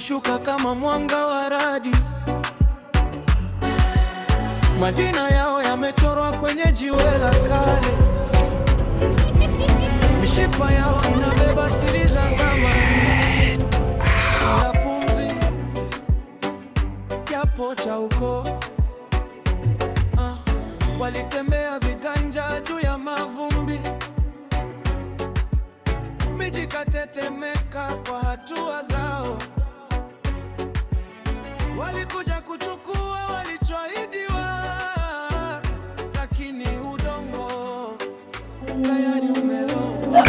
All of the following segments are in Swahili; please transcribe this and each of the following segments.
wakishuka kama mwanga wa radi. Majina yao yamechorwa kwenye jiwe la kale. Mishipa yao inabeba siri za zamani. Kila pumzi kiapo cha ukoo. Walitembea viganja juu ya mavumbi. Miji katetemeka kwa hatua zao. Walikuja kuchukua walichoahidiwa, lakini udongo tayari umeloa.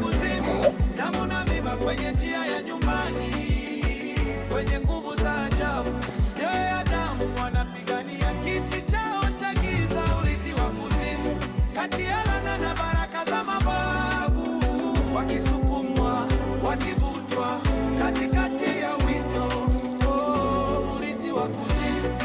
Kuzimu, damu na miba kwenye njia ya nyumbani, kwenye nguvu za ajabu. Mioyo ya damu wanapigania kiti chao cha giza. Urithi wa kuzimu, kati ya laana na baraka za mababu. Wakisukumwa, wakivutwa katikati ya wito. Urithi wa kuzimu.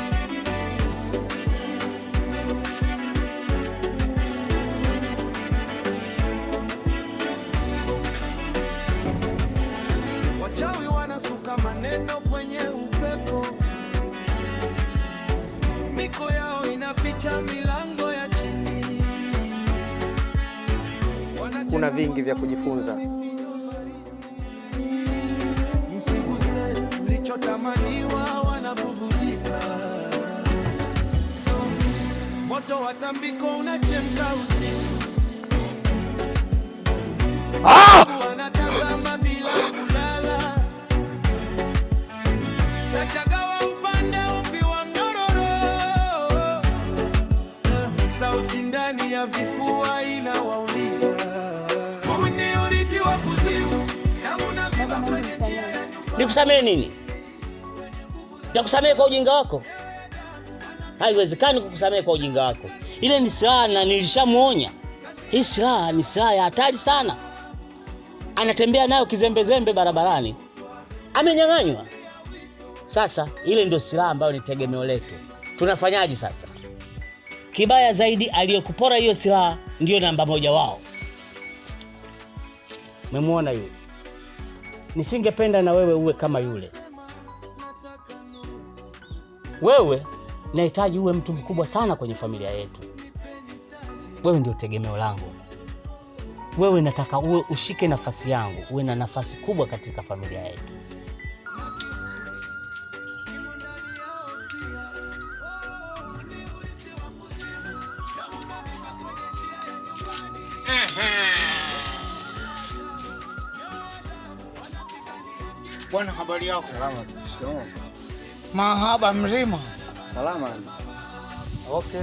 Wachawi wanasuka maneno kwenye upepo. Miko yao inaficha milango ya chini. Kuna vingi vya kujifunza. Msiguse mlichotamaniwa, wanabubujika. Moto wa tambiko unachemka usiku. Wanatazama bila kulala. Tachagawa upande upi wa mnyororo. Sauti ndani ya vifua inawauliza. Huu ni urithi wa kuzimu. Damu na miba kwenye njia ya nyumba. Nikusamehe nini? Nitakusamehe kwa ujinga wako? Haiwezekani kukusamehe kwa ujinga wako. Ile ni silaha na nilishamuonya. Hii silaha ni silaha ya hatari sana. Anatembea nayo kizembezembe barabarani. Amenyang'anywa. Sasa ile ndio silaha ambayo ni tegemeo letu. Tunafanyaje sasa? Kibaya zaidi, aliyekupora hiyo silaha ndio namba moja wao. Umemuona yule? Nisingependa na wewe uwe kama yule. Wewe nahitaji uwe mtu mkubwa sana kwenye familia yetu. Wewe ndio tegemeo langu. Wewe nataka uwe ushike nafasi yangu, uwe na nafasi kubwa katika familia yetu. Bwana, habari yako? Salama. Shikamoo. Mahaba mzima? Salama. Okay.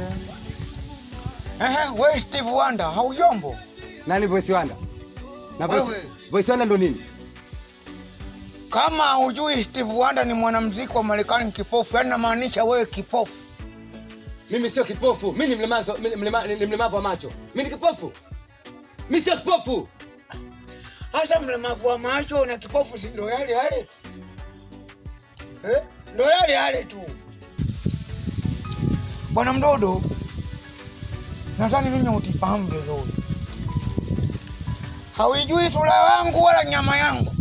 Wewe Steve Wonder, haujambo? Nani Voice Wonder? Na Voice Wonder ndo nini? Kama hujui, Steve Wonder ni mwanamuziki wa Marekani kipofu, yaani namaanisha wewe kipofu. Mimi sio kipofu. Mimi ni mlemavu wa macho. Mimi ni kipofu. Mimi sio kipofu. Hasa mlemavu wa macho na kipofu si ndo yale yale? Ndo yale yale tu. Bwana mdodo, nadhani mimi utifahamu vizuri. Hauijui sura wangu wala nyama yangu.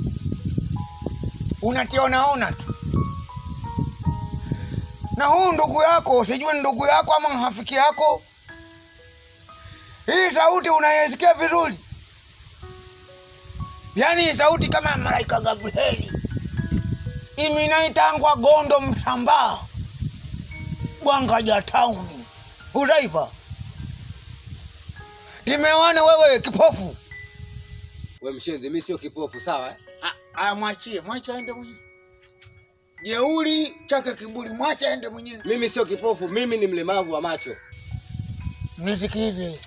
Unationaona tu. Na huu ndugu yako, sijui ndugu yako ama rafiki yako. Hii sauti unayesikia vizuri? Yaani sauti kama malaika Gabrieli. Iminaitangwa Gondo Msambaa. Bwangaja tauni. Uzaifa. Nimewana wewe kipofu. Wewe mshenzi, mimi sio kipofu, sawa Mwachie aende mwenyewe. Jeuri chake kiburi, mwache aende mwenyewe. Mimi sio kipofu, mimi ni mlemavu wa macho. Nisikilize.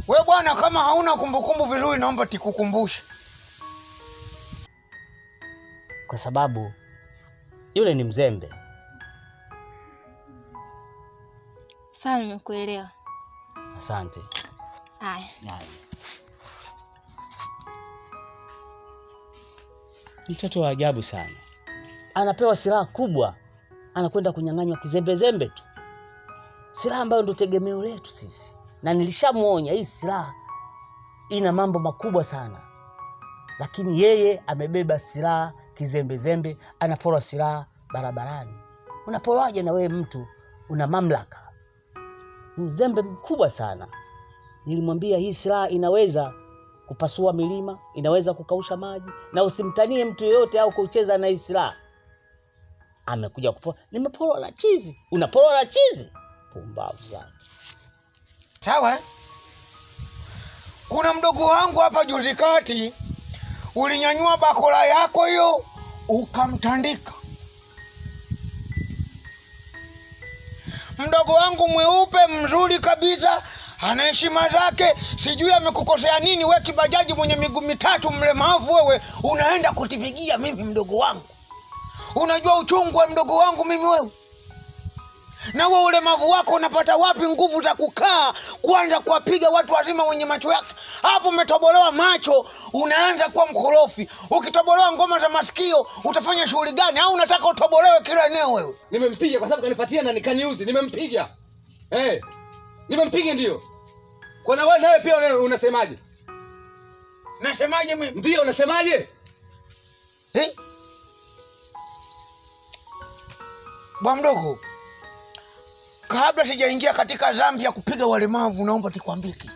Wewe bwana, kama hauna kumbukumbu vizuri, naomba tikukumbushe. Kwa sababu yule ni mzembe. Sawa, nimekuelewa. Asante. Haya. Mtoto wa ajabu sana. Anapewa silaha kubwa, anakwenda kunyang'anywa kizembezembe tu. Silaha ambayo ndio tegemeo letu sisi. Na nilishamuonya hii silaha ina mambo makubwa sana. lakini yeye amebeba silaha kizembezembe, anapora silaha barabarani. Unaporaje na wewe mtu una mamlaka? Ni uzembe mkubwa sana. Nilimwambia hii silaha inaweza kupasua milima, inaweza kukausha maji, na usimtanie mtu yeyote au kucheza na hii silaha. Amekuja kupora, nimepora na chizi. Unapora na chizi? Pumbavu sana. Sawa? Kuna mdogo wangu hapa juzi kati, ulinyanyua bakola yako hiyo ukamtandika. Mdogo wangu mweupe mzuri kabisa, ana heshima zake, sijui amekukosea nini wewe kibajaji mwenye miguu mitatu mlemavu wewe, unaenda kutipigia mimi mdogo wangu. Unajua uchungu wa mdogo wangu mimi wewe? Na wewe ulemavu wako unapata wapi nguvu za kukaa kuanza kuwapiga watu wazima wenye macho yake? Hapo umetobolewa macho, unaanza kuwa mkorofi. Ukitobolewa ngoma za masikio, utafanya shughuli gani? Au unataka utobolewe kila eneo wewe? Nimempiga kwa sababu kanipatia na nikaniuzi, nimempiga. Nimempiga ndio. Kwa na wewe nawe pia unasemaje? Nasemaje mimi? Ndio unasemaje? Bwana mdogo, kabla sijaingia katika dhambi ya kupiga walemavu, naomba nikwambie kitu.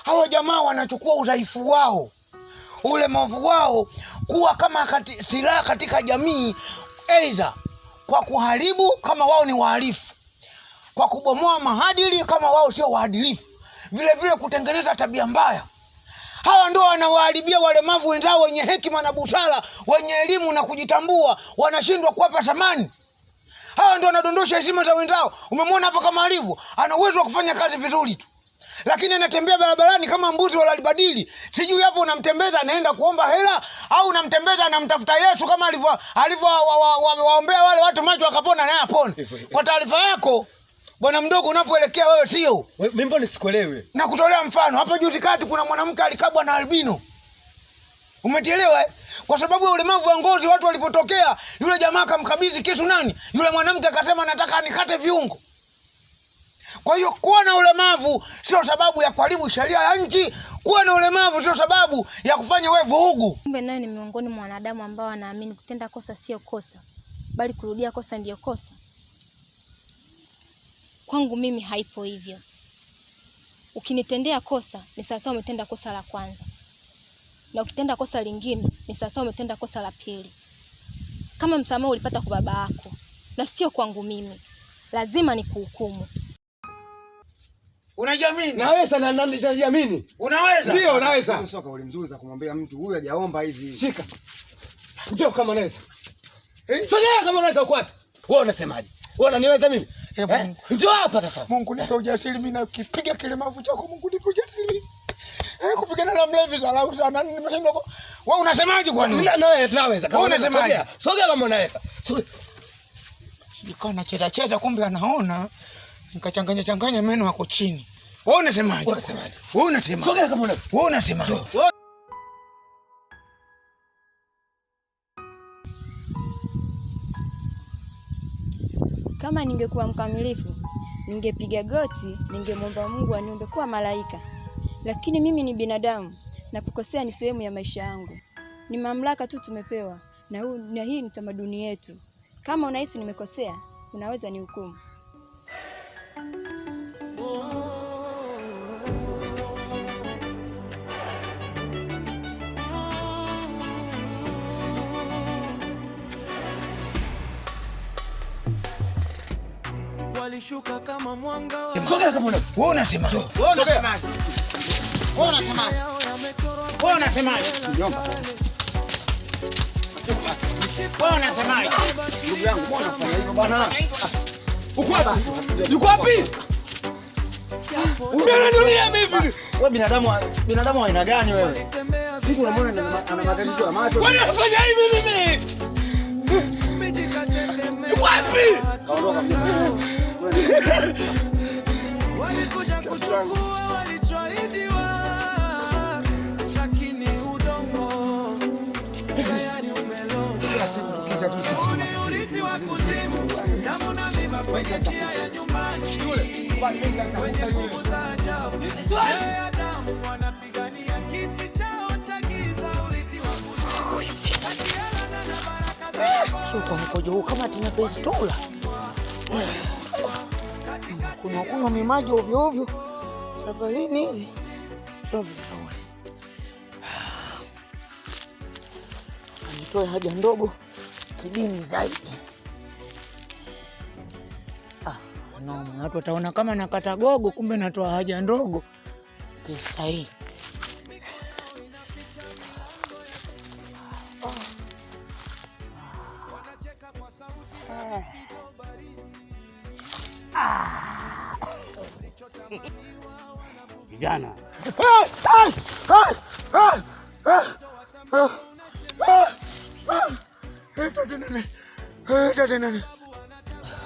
Hawa jamaa wanachukua udhaifu wao, ulemavu wao kuwa kama silaha katika jamii, aidha kwa kuharibu kama wao ni wahalifu, kwa kubomoa maadili kama wao sio waadilifu, vile vile kutengeneza tabia mbaya. Hawa ndio wanawaharibia walemavu wenzao wenye hekima na busara, wenye elimu na kujitambua, wanashindwa kuwapa thamani. Hawa ndio wanadondosha heshima za wenzao. Umemwona hapa kama alivyo, ana uwezo wa kufanya kazi vizuri tu, lakini anatembea barabarani kama mbuzi wala libadili. Sijui hapo unamtembeza anaenda kuomba hela, au unamtembeza anamtafuta Yesu kama alivyowaombea wale watu macho akapona naye apone. Kwa taarifa yako bwana mdogo, unapoelekea wewe sio. Mimi mbona sikuelewi? Na kutolea mfano, hapa juzi kati kuna mwanamke alikabwa na albino. Umetielewa? Kwa sababu ya ulemavu wa ngozi, watu walipotokea, yule jamaa akamkabidhi kisu nani? Yule mwanamke akasema nataka anikate viungo. Kwa hiyo kuwa na ulemavu sio sababu ya kuharibu sheria ya nchi. Kuwa na ulemavu sio sababu ya kufanya wewe vurugu. Kumbe nayo ni miongoni mwa wanadamu ambao wanaamini kutenda kosa sio kosa, bali kurudia kosa ndio kosa. Kwangu mimi haipo hivyo. Ukinitendea kosa ni sawa umetenda kosa la kwanza, na ukitenda kosa lingine ni sawa umetenda kosa la pili. Kama msamaha ulipata kwa baba yako na sio kwangu mimi, lazima nikuhukumu. Unajiamini? Naweza na nani najiamini? Unaweza? Ndio unaweza. Sio kauli nzuri za kumwambia mtu huyu hajaomba hivi. Shika. Njoo kama unaweza. Sogea kama unaweza uko wapi? Wewe unasemaje? Wewe unaniweza mimi? Njoo hapa sasa. Mungu nipe ujasiri, mimi nakipiga kilemavu chako. Mungu nipe ujasiri. Kupigana na mlevi salau sana nimeshindwa. Wewe unasemaje kwani? Naweza kama unasemaje? Sogea kama unaweza. Niko na cheza kumbe anaona. Nikachanganya meno yako chini. Wewe unasemaje? Wewe unasemaje? Sogea kama unaweza. Wewe unasemaje? Kama ningekuwa mkamilifu, ningepiga goti, ningemwomba Mungu aniombe kuwa malaika. Lakini mimi ni binadamu na kukosea ni sehemu ya maisha yangu. Ni mamlaka tu tumepewa na hii ni tamaduni yetu. Kama unahisi nimekosea, unaweza nihukumu. Walishuka kama mwanga. Sogea kama unaweza. Wewe unasemaje? Wewe unasemaje? Wewe unasemaje? Wewe unasemaje? Nyomba. Wewe unasemaje? Ndugu yangu, mbona unafanya hivyo bwana? Uko wapi? Yuko wapi? Unaniambia mimi? Wewe binadamu wa aina gani wewe? Hivi unamwona ana matatizo ya macho? Wewe unafanya hivi mimi? Yuko wapi? Walikuja kuchukua walichoahidiwa, lakini udongo tayari umeloa. Ni urithi wa kuzimu, damu na miba kwenye njia ya nyumbani, kwenye nguvu za ajabu. Damu wanapigania kiti chao cha Sio kwa mkojo huu kama tuna pistola. Kuna mimaji ovyo ovyo. Safarini hivi. Nitoe haja ndogo kidini zaidi. No, watu wataona kama nakata gogo, kumbe natoa haja ndogo. Kisa hii. Vijana.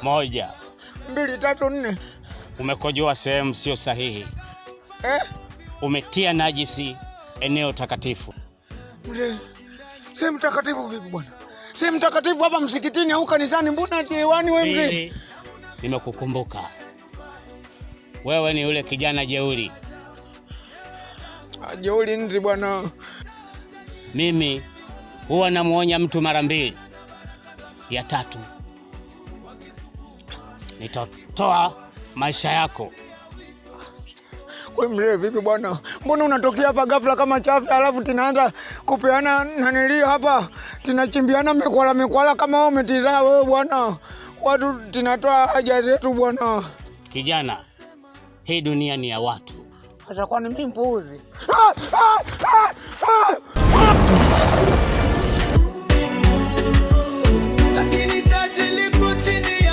Moja, 2, 3, 4. umekojoa sehemu sio sahihi. Umetia najisi eneo takatifu. Sehemu takatifu vipi bwana? Sehemu takatifu hapa msikitini au kanisani, mbona hewani wewe mzee? Nimekukumbuka. Wewe ni yule kijana jeuri. Jeuri nzi bwana. Mimi huwa namuonya mtu mara 2. Ya 3 nitatoa maisha yako. Wewe mzee vipi bwana? Mbona unatokea hapa ghafla kama chafu alafu tunaanza kupeana nanili hapa? Tunachimbiana mikwala kama wewe umetizaa wewe bwana. Watu tunatoa haja zetu bwana. Kijana, hii dunia ni ya watu. Sasa kwani mimi mpuzi? Lakini taji lipo chini